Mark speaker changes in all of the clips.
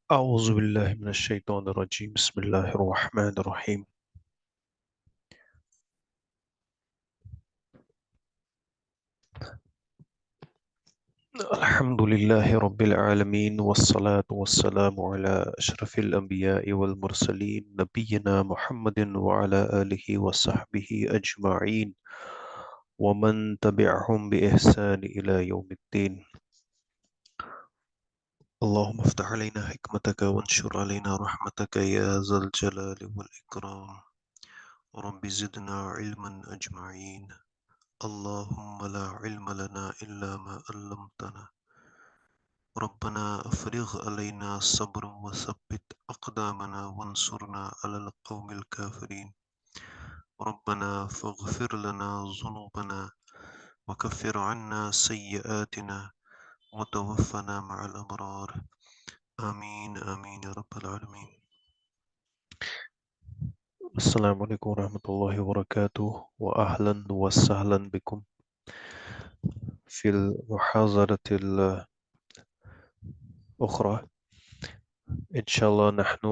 Speaker 1: أعوذ بالله من الشيطان الرجيم بسم الله الرحمن الرحيم الحمد لله رب العالمين والصلاة والسلام على أشرف الأنبياء والمرسلين نبينا محمد وعلى آله وصحبه أجمعين ومن تبعهم بإحسان إلى يوم الدين اللهم افتح علينا حكمتك وانشر علينا رحمتك يا ذا الجلال والإكرام رب زدنا علما أجمعين اللهم لا علم لنا إلا ما علمتنا ربنا أفرغ علينا صبرا وثبت أقدامنا وانصرنا على القوم الكافرين ربنا فاغفر لنا ذنوبنا وكفر عنا سيئاتنا وتوفنا مع الأبرار آمين آمين يا رب العالمين السلام عليكم ورحمة الله وبركاته وأهلا وسهلا بكم في المحاضرة الأخرى إن شاء الله نحن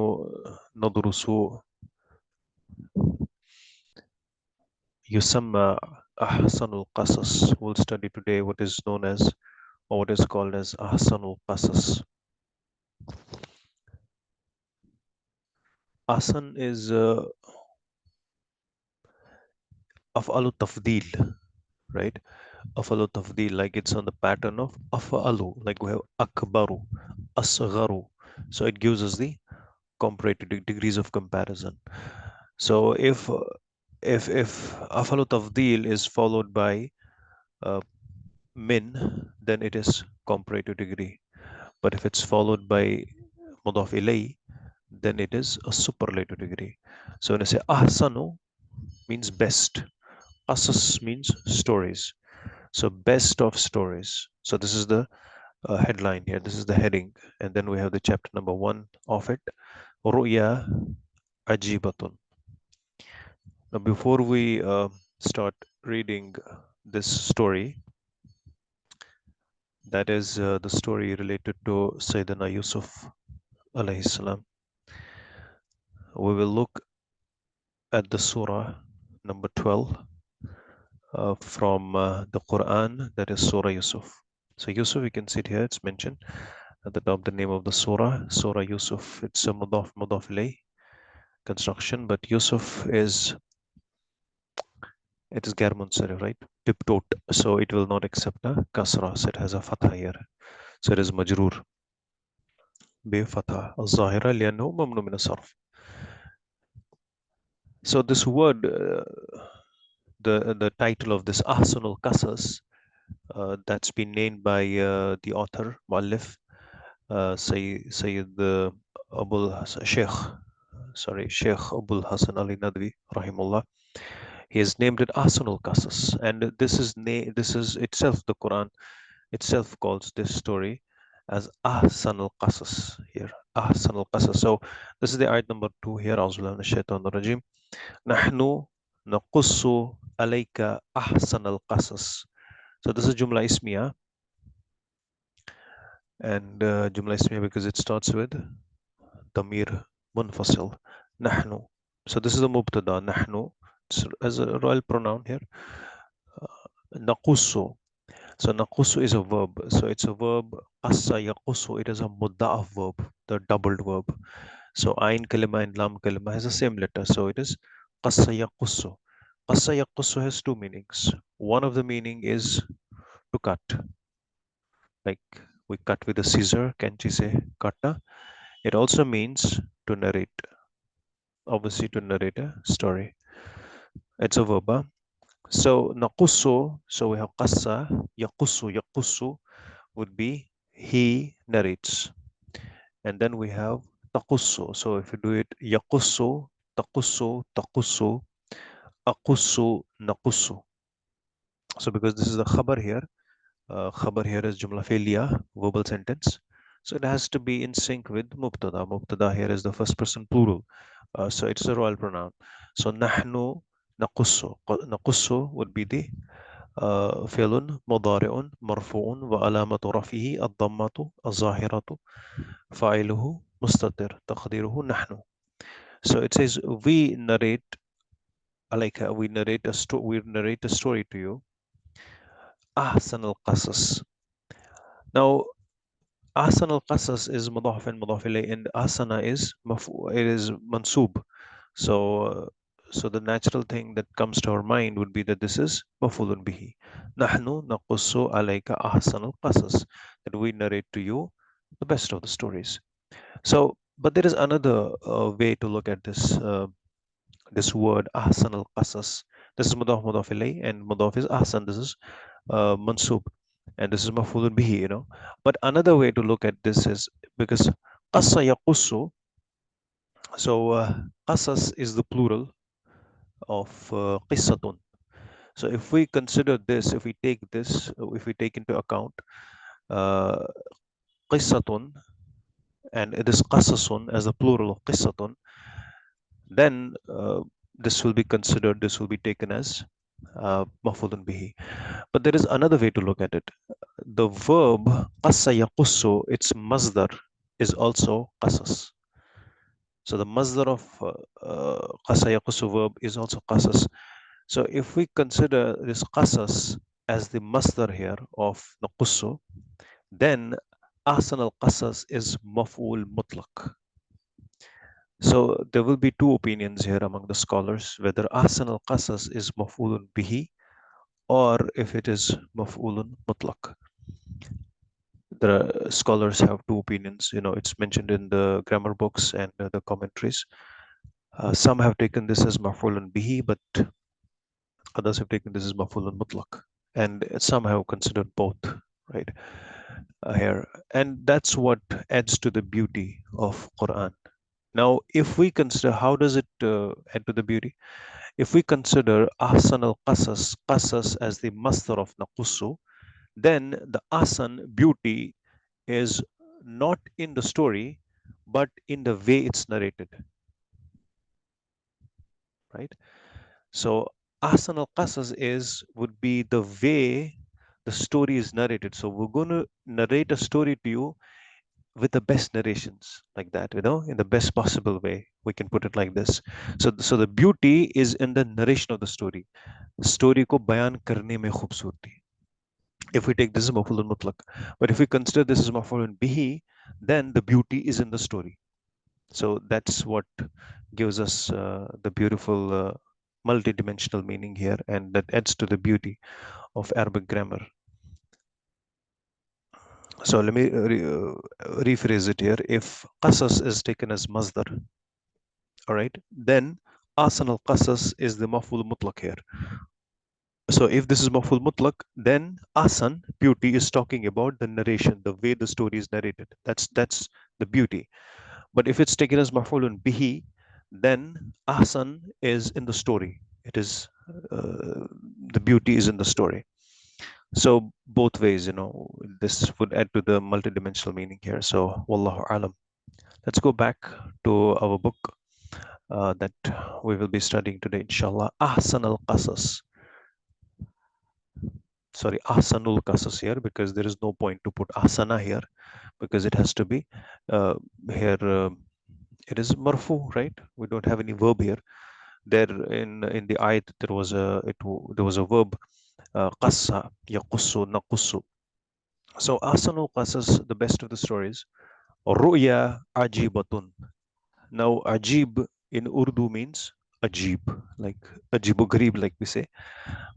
Speaker 1: ندرس يسمى أحسن القصص. We'll study today what is known as or what is called as أحسن القصص. Ahsan is أفعل تفضيل, right? أفعل تفضيل, like it's on the pattern of أفعل, like we have أكبر, أصغر. So it gives us the comparative degrees of comparison. So if أفعل تفضيل is followed by uh, min, then it is comparative degree. But if it's followed by mudaf ilay, then it is a superlative degree. So when I say ahsanu means best, asas means stories. So best of stories. So this is the headline here. This is the heading, and then we have the chapter number 1 of it. Ru'ya ajibatun. Now before we start reading this story, that is the story related to Sayyidina Yusuf alayhi salam, we will look at the surah number 12 from the Quran, that is Surah Yusuf. So Yusuf, you can see it here, it's mentioned at the top the name of the surah, Surah Yusuf. It's a mudaf ilay construction, but Yusuf is, it is gar munsarif, right? Tiptoed, so it will not accept a kasra, so it has a fatha here. So it is majroor bi fatha al-zahira li'annahu mamnu min as-sarf. So this word, the title of this Ahsanul Qasas, that's been named by the author, Muallif, Sayyid Abul Sheikh, Sheikh Abul Hasan Ali Nadwi, rahimullah. He has named it Ahsanul Qasas, and this is itself, the Quran itself calls this story as Ahsanul Qasas here. Ahsanul Qasas. So this is the ayat number 2 here. Auzubillahi minash shaitanir rajim. Nahnu naqussu alayka ahsanal qasas. So this is Jumla Ismiya, and Jumla Ismiya because it starts with Damir Munfasil, Nahnu. So this is the Mubtada, Nahnu, as a royal pronoun here. Naqussu. So Naqussu is a verb. So it's a verb, Qassa yaqussu. It is a Mudda'af verb, the doubled verb. So Ain kalima and Lam kalima has the same letter. So it is Qassa yaqussu. Qassa yaqussu has two meanings. One of the meaning is to cut, like we cut with a scissor, can't you say katta? It also means to narrate, obviously to narrate a story. It's a verb. So naqussu, so we have qassa, yaqussu would be he narrates. And then we have taqussu. So if you do it yaqussu, taqussu, aqussu, naqussu. So because this is the khabar here, khabar here is jumla fi'liya, verbal sentence. So it has to be in sync with mubtada. Mubtada here is the first person plural. So it's a royal pronoun. So nahnu naqussu. Naqussu would be the فعل مضارع مرفوع وعلامة رفعه الضمة الظاهرة فاعله مستتر تقديره نحن. So it says we narrate, we narrate a story to you. أحسن القصص. Now أحسن القصص is مضاف مضاف إليه, and أحسن is it is mansub. So so the natural thing that comes to our mind would be that this is مفعول به. نحن نقص عليك أحسن القصص, that we narrate to you the best of the stories. So, but there is another way to look at this word ahsan al qasas. This is mudaf mudaf ilay, and mudaf is ahsan. This is mansub, and this is maf'ulun bihi. But another way to look at this is because qassa yaqussu. So qasas is the plural of qissatun. So if we consider this, if we take into account uh, qissatun and it is qasasun as the plural of qissatun, then this will be taken as maf'ulun bihi. But there is another way to look at it. The verb qassa yaqussu, its masdar is also qasas. So the masdar of qassa yaqussu verb is also qasas. So if we consider this qasas as the masdar here of naqussu, then ahsan al qasas is maf'ul mutlaq. So there will be two opinions here among the scholars whether ahsan al qasas is maf'ulun bihi or if it is maf'ulun mutlaq. The scholars have two opinions. It's mentioned in the grammar books and the commentaries. Some have taken this as maf'ulun bihi, but others have taken this as maf'ulun mutlaq, and some have considered both, right? Here, and that's what adds to the beauty of Quran. Now, if we consider how does it add to the beauty? If we consider ahsan al qasas as the masdar of naqussu, then the ahsan beauty is not in the story, but in the way it's narrated, right? So ahsan al qasas would be the way the story is narrated. So we're going to narrate a story to you with the best narrations, like that, in the best possible way. We can put it like this. So the beauty is in the narration of the story. Story ko bayan karne mein khubsurti. If we take this as maf'ulun mutlaq, but if we consider this as maf'ulun bihi, then the beauty is in the story. So that's what gives us the beautiful multi-dimensional meaning here, and that adds to the beauty of Arabic grammar. So let me rephrase it here. If qasas is taken as masdar, all right, then asan al qasas is the maf'ul mutlaq here. So if this is maf'ul mutlaq, then asan, beauty, is talking about the narration, the way the story is narrated. That's the beauty. But if it's taken as maf'ulun bihi, then ahsan is in the story. It is the beauty is in the story. So both ways, this would add to the multidimensional meaning here. So wallahu alam. Let's go back to our book that we will be studying today, inshallah. Ahsan al qasas. Sorry, ahsanul qasas here, because there is no point to put ahsana here, because it has to be here. It is marfu, right? We don't have any verb here. There in the ayat there was a verb qassa yaqussu naqussu. So ahsanul qasas, the best of the stories. Ru'ya ajibatun. Now ajib in Urdu means ajib, like ajibu gharib, like we say.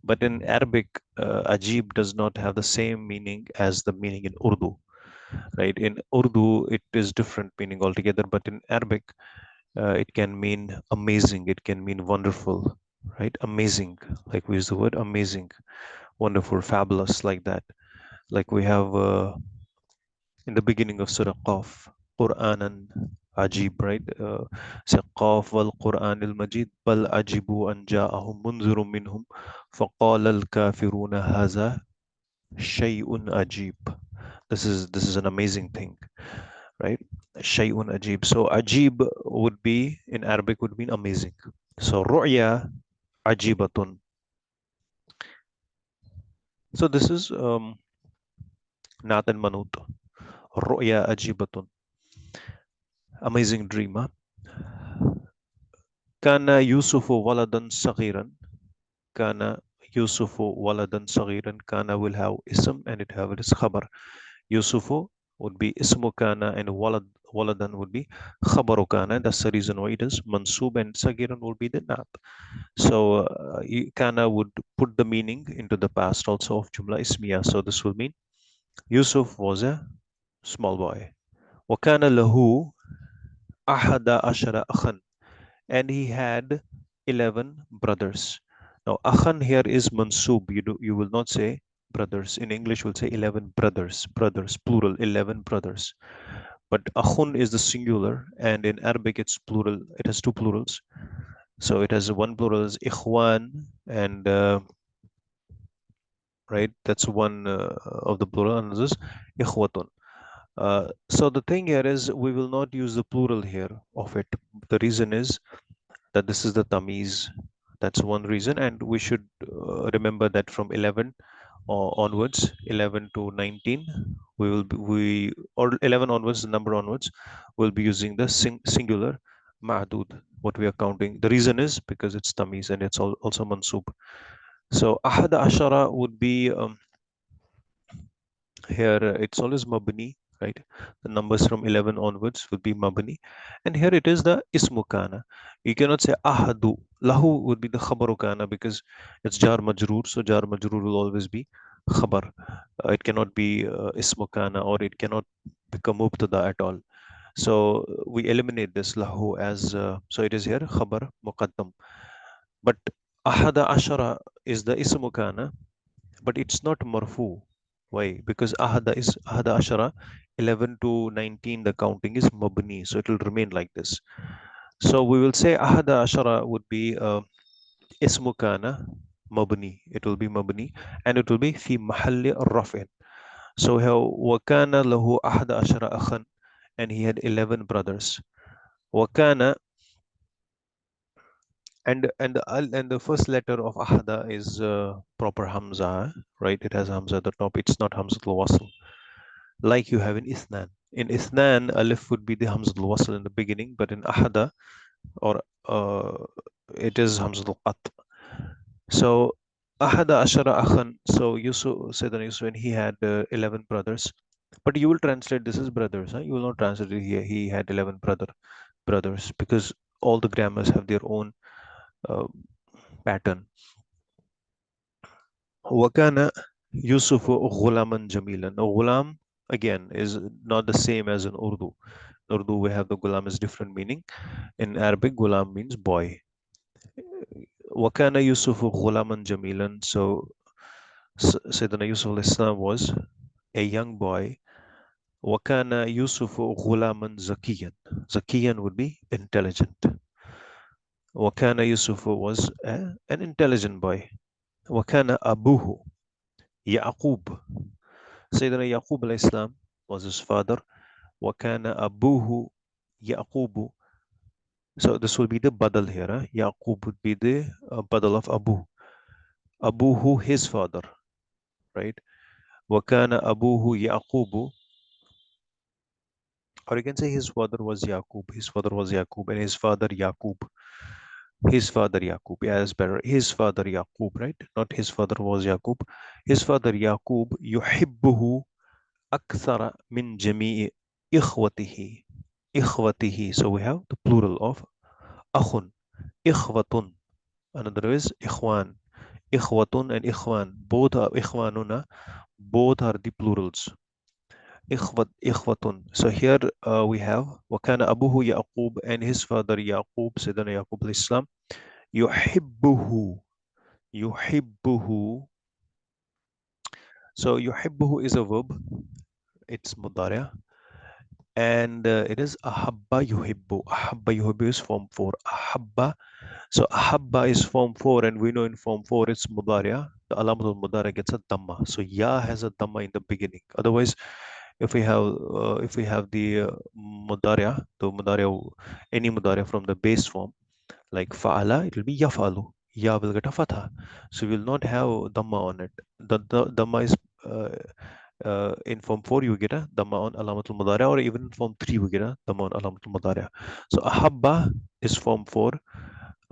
Speaker 1: But in Arabic, ajib does not have the same meaning as the meaning in Urdu, right? In Urdu, it is different meaning altogether. But in Arabic, it can mean amazing, it can mean wonderful, right? Amazing, like we use the word amazing, wonderful, fabulous, like that. Like we have in the beginning of Surah Qaf, Qur'anan Ajib, right? Say Qaf wal Qur'an al Majid, bal ajibu an ja'ahum munzirum minhum, faqala al kafiruna haza shay'un ajib. This is an amazing thing, right? Shay'un ajib. So ajib would be in Arabic would mean amazing. So ru'ya ajibatun. So this is Nat and Manut. Ru'ya ajibatun. Amazing dream, huh? Kana Yusufu waladan saghiran. Kana Yusufu waladan saghiran. Kana will have ism and it have its khabar. Yusufu would be ismu kana and waladan would be khabaru kana. That's the reason why it is mansub and saghiran would be the naat. So kana would put the meaning into the past also of jumla ismiya. So this will mean Yusuf was a small boy. وكان له أحد عشر أخا, and he had 11 brothers. Now, akhan here is mansub. You will not say brothers. In English, we'll say 11 brothers, plural, 11 brothers. But akhun is the singular, and in Arabic, it's plural. It has two plurals. So it has one plural is ikhwan, and right, that's one of the plural, and this is ikhwatun. So the thing here is we will not use the plural here of it. The reason is that this is the tamiz. That's one reason, and we should remember that from 11 onwards, 11 to 19, we will be, we or 11 onwards, the number onwards, we'll be using the singular ma'dud. What we are counting. The reason is because it's tamiz and it's also mansub. So ahada ashara would be here it's always mabni, right? The numbers from 11 onwards will be mabni, and here it is the ismu kana. You cannot say ahadu. Lahu would be the khabaru kana because it's jar majroor, so jar majroor will always be khabar. It cannot be ismu kana, or it cannot become mubtada at all. So we eliminate this lahu as so it is here khabar muqaddam. But ahada ashara is the ismu kana, but it's not marfu. Why? Because ahada ashara, 11 to 19, the counting is mabni, so it will remain like this. So we will say ahada ashara would be ismu kana mabni. It will be mabni, and it will be fi mahalli rafin. So we have wakana lahu ahada ashara akhan, and he had 11 brothers. Wakana, and the first letter of ahada is proper hamza, right? It has hamza at the top. It's not hamzatul wasl like you have in Ithnan. In Ithnan, alif would be the Hamzatul Wasl in the beginning, but in Ahada, or it is Hamzatul Qat. So, Ahada Ashara Akhan, so Yusuf, Sayyidina Yusuf, when he had 11 brothers, but you will translate this as brothers, huh? You will not translate it here. He had 11 brothers because all the grammars have their own uh, pattern. Wakana Yusuf Ghulaman Jamilan. Now, Ghulam again is not the same as in Urdu. In Urdu, we have the Ghulam is different meaning. In Arabic, Ghulam means boy. Wakana Yusuf Ghulaman Jamilan. So Sayyidina Yusuf al-Islam was a young boy. Wakana Yusuf Ghulaman Zakiyan. Zakiyan would be intelligent. Wakana Yusuf was an intelligent boy. Wakana Abuhu Yaqub. Sayyidina Yaqub al-Islam was his father. Wakana Abuhu Yaqubu. So this will be the badal here. Huh? Yaqub would be the badal of Abu. Abuhu, his father, right? Wakana Abuhu Yaqubu. Or you can say his father was Yaqub. His father was Yaqub, and his father Yaqub. His father Yaqub. Yeah, that's better. His father Yaqub, right? Not his father was Yaqub. His father Yaqub yuhibbuhu akthara min jami'i ikhwatihi. Ikhwatihi. So we have the plural of akhun. Ikhwatun. Another is ikhwan. Ikhwatun and ikhwan. Both are ikhwanuna. Both are the plurals. Ikhwatun. So here we have Wakana Abuhu Yaqub, and his father Yaqub, Sayyidina Yaqub al-Islam, yuhibbuhu. Yuhibbuhu. So yuhibbuhu is a verb. It's mudari', and it is ahabba yuhibbu. Ahabba yuhibbu is form 4. Ahabba. So ahabba is form 4, and we know in form 4 it's mudari'. The alamatul mudari' gets a dhamma. So ya has a dhamma in the beginning. Otherwise, if we have the any mudaria from the base form like fa'ala, it will be yafalu. Ya will get a fatha, so we will not have dhamma on it. The dhamma is uh, In form 4 you get a dhamma on alamatul mudari, or even in form 3 we get a dhamma on alamatul mudari. So ahabba is form 4,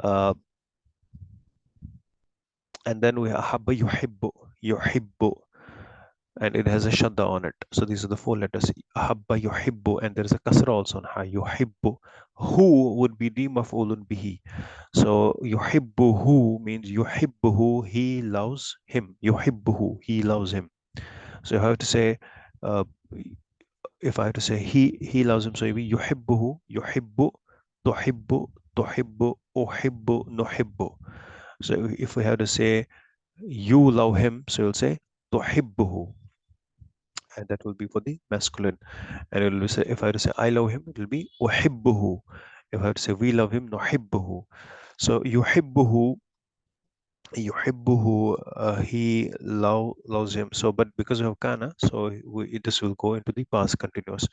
Speaker 1: uh, and then we have ahabba yuhibbu, yuhibbu, and it has a shadda on it. So these are the four letters. Ahabba yuhibbu, and there is a kasra also on ha. Yuhibbu. Who would be the maf'ulun bihi. So yuhibbuhu means yuhibbuhu, he loves him. Yuhibbuhu, he loves him. So you have to say, uh, if I have to say he loves him, so it will be yuhibbuhu, yuhibbu, tuhibbu, tuhibbu, uhibbu, nuhibbu. So if we have to say you love him, so you'll say tuhibbuhu, and that will be for the masculine. And it will be say, if I have to say I love him, it will be uhibbuhu. If I have to say we love him, nuhibbuhu. So yuhibbuhu, he loves him. So but because of kana, so this will go into the past continuous.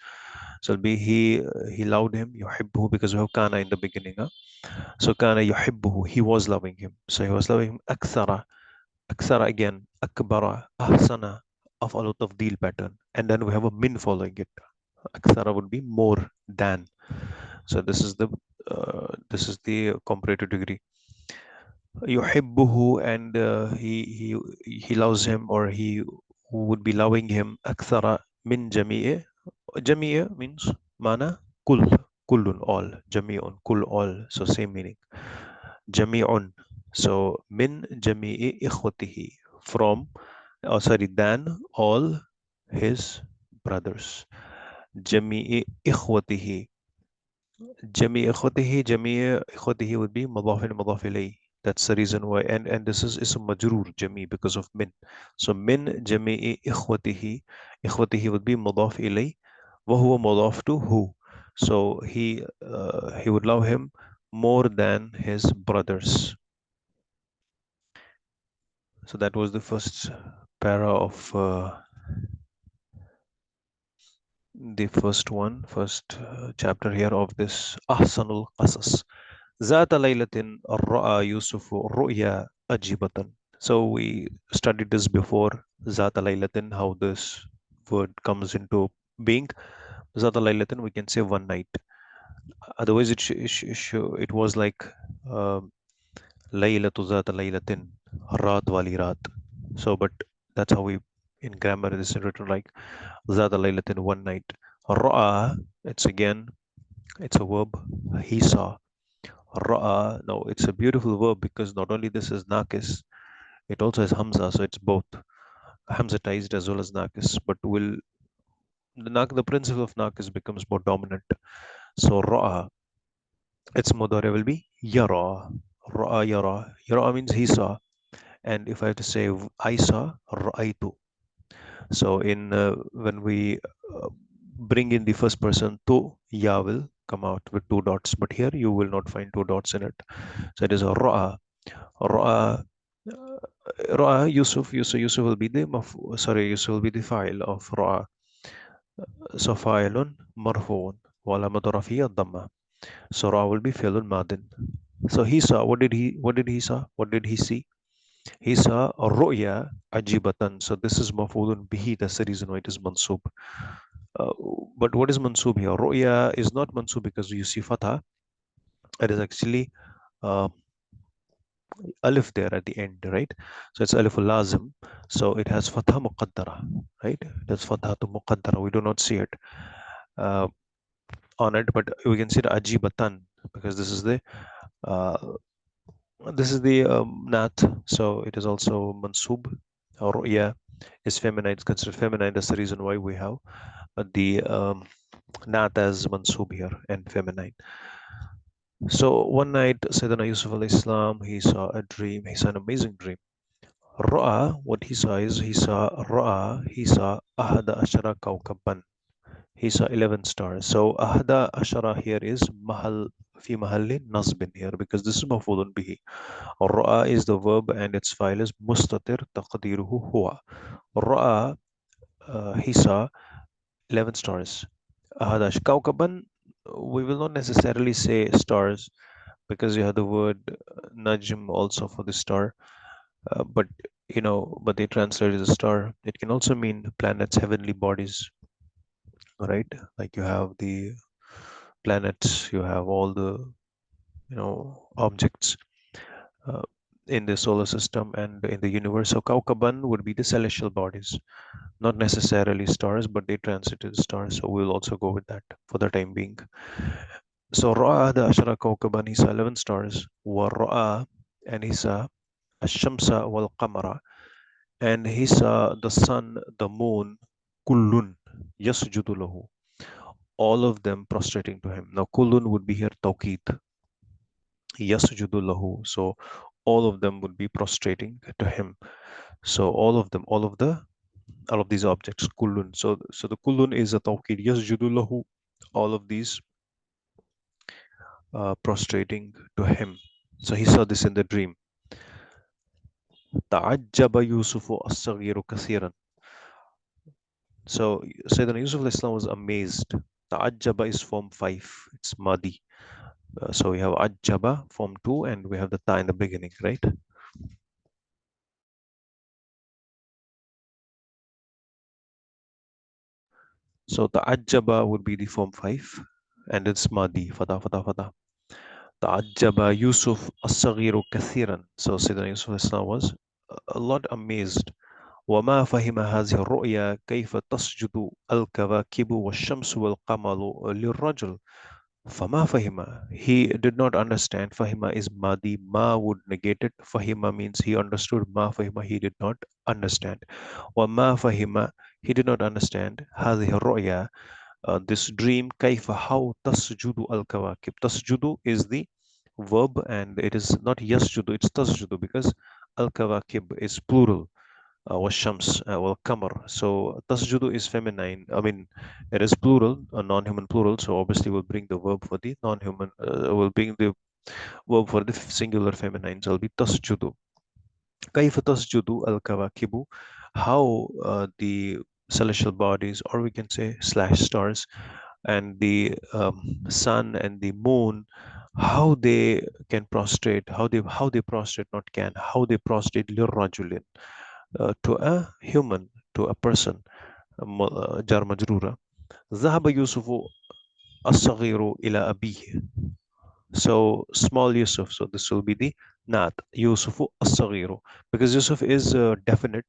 Speaker 1: So it'll be he loved him, yuhibbuhu, because we have kana in the beginning. So kana yuhibbuhu, he was loving him. So he was loving him. Akthara, akthara again, akbara, ahsana, of a tafdeel pattern. And then we have a min following it. Akthara would be more than. So this is the comparative degree. Yuhibbuhu, and he loves him, or he would be loving him. Akthara min jami'i. Jami'a means mana kul, kullun, all. Jami'un, kul, all. So same meaning. Jami'un. So min jami'i ikhwatihi, from, oh sorry, than all his brothers. Jami'i ikhwatihi. Jami ikhwatihi would be mudaf and mudaf ilayh. That's the reason why. And this is ism majroor jami because of min. So min jami'i ikhwatihi. Ikhwatihi would be mudaf ilayh. Wa huwa mudaf to who. So he would love him more than his brothers. So that was the first para of the first chapter here of this Ahsanul Qasas. ذات ليلة رأى يوسف رؤيا أجيبة. So we studied this before. ذات ليلة, how this word comes into being. ذات ليلة, we can say one night. Otherwise, it was like ليلة ذات ليلة, raat wali raat. So, but that's how we in grammar it is written like ذات ليلة, one night. رأى, it's a verb. He saw. Ra'a, no, it's a beautiful verb because not only this is nakis, it also has hamza, so it's both hamzatized as well as nakis. But will the principle of nakis becomes more dominant. So ra'a, its mudari will be yara. Ra'a yara. Yara means he saw. And if I have to say I saw, ra'aitu. So in when we bring in the first person, to, ya will come out with two dots. But here you will not find two dots in it. So it is a ra'a. Ra'a, Ra'a Yusuf, Yusuf will be the Yusuf will be the file of Ra'a. So fa'ilun marfu'un wa alamatu rafi'a dhamma. So Ra'a will be fi'lun madin. So he saw, what did he saw? What did he see? He saw a ru'ya ajibatan. So this is maf'ulun bihi, that's the reason why it is mansub. Uh, but what is mansub here? Ru'ya is not mansub because you see fatha. It is actually uh, alif there at the end, right? So it's alif lazim. So it has fatha muqaddara, right? That's fatha to muqaddara. We do not see it uh, on it, but we can see the ajibatan because uh, this is the nat. So it is also mansub. Or yeah, is feminine. It's considered feminine. That's the reason why we have the nat as mansub here and feminine. So one night, Sayyidina Yusuf alayhi salam, he saw a dream. He saw an amazing dream. Ra'a, what he saw is he saw Ahada Ashara Kaukaban. He saw 11 stars. So Ahada Ashara here is Mahal fi Mahalli Nasbin here because this is Mafulun bihi. Ra'a is the verb and its file is Mustatir Taqdiruhu Huwa. Ra'a, he saw 11 stars. Ahada Kaukaban, we will not necessarily say stars because you have the word Najm also for the star. But but they translate it as a star. It can also mean planets, heavenly bodies, right? Like you have the planets, you have all the, objects uh, in the solar system and in the universe. So Kaukaban would be the celestial bodies, not necessarily stars, but they transit as stars. So we'll also go with that for the time being. So Ra'a the Ashara Kaukaban, he saw 11 stars. Wa Ra'a, and he saw Ash-Shamsa wal Qamara, and he saw the sun, the moon, Kullun, Yasjudu lahu, all of them prostrating to him. Now Kullun would be here Tawqid, Yasjudu lahu. So all of them would be prostrating to him. So all of these objects, Kullun. So the Kullun is a Tawqid, Yasjudu lahu, all of these prostrating to him. So he saw this in the dream. تعجب يوسف الصغير كثيرا. So Sayyidina Yusuf al-Islam was amazed. Ta'ajjaba is form 5. It's Madi. So we have Ajjaba, form 2, and we have the Ta in the beginning, right? So Ta'ajjaba would be the form 5, and it's Madi, Fata, Fata, Fata. Ta'ajjaba Yusuf as-Saghiru kathiran. So Sayyidina Yusuf al-Islam was a lot amazed. وما فهم هذه الرؤيا كيف تسجد الكواكب والشمس والقمر للرجل. Fama Fahima. He did not understand. Fahima is Madi. Ma would negate it. Fahima means he understood. Ma Fahima, he did not understand. Wa Ma Fahima, he did not understand. هذه الرؤيا, this dream. Kaifa, how tasjudu al kawakib. Tasjudu is the verb, and it is not yasjudu, it's tasjudu, because al kawakib is plural. والشمس والقمر. So tasjudu is feminine. I mean, it is plural, a non-human plural. So obviously we'll bring the verb for the non-human. We'll bring the verb for the singular feminine. So it'll be tasjudu. كيف تسجد الكواكب? How the celestial bodies, or we can say slash stars, and the sun and the moon, how they can prostrate, how they prostrate, not can, how they prostrate للرجل, to a human, to a person. جار مجرورة. ذهب يوسف الصغير إلى أبيه. So small Yusuf. So this will be the Naat Yusuf as-Saghiru, because Yusuf is definite,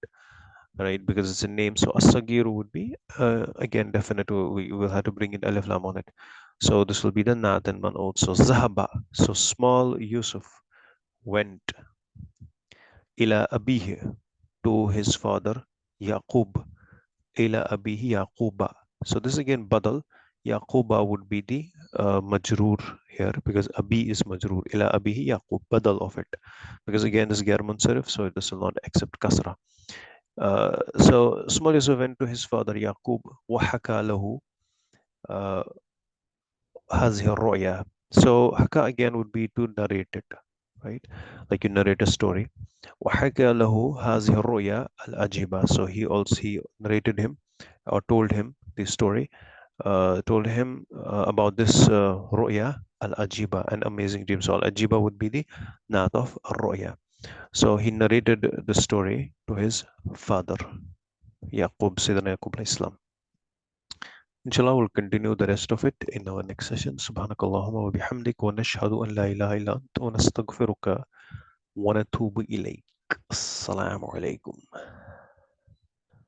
Speaker 1: right? Because it's a name. So as-Saghiru would be again definite. We will have to bring in alif lam on it. So this will be the Naat and Man'ut. So Zahaba. So small Yusuf went ila abihi, to his father Yaqub. Ila abihi Yaquba. So this again badal. Yaquba would be the majroor here, because abi is majroor. Ila abihi Yaqub, badal of it. Because again this is Ghair Munsarif, so this will not accept kasra. So small Yusuf went to his father Yaqub. وحكى له هذه الرؤيا. So haka again would be to narrate it, right? Like you narrate a story. وحكى له هذه الرؤيا العجيبة. So he narrated him, or told him the story, told him about this ru'ya al-ajiba, an amazing dream. So al-ajiba would be the naat of ru'ya. So he narrated the story to his father, Yaqub, Sayyidina Yaqub alayhi salam. Inshallah, we'll continue the rest of it in our next session. Subhanakallahumma wa bihamdik wa nashhadu an la ilaha illa anta wa nastaghfiruka wa natubu ilayk. Assalamu alaikum.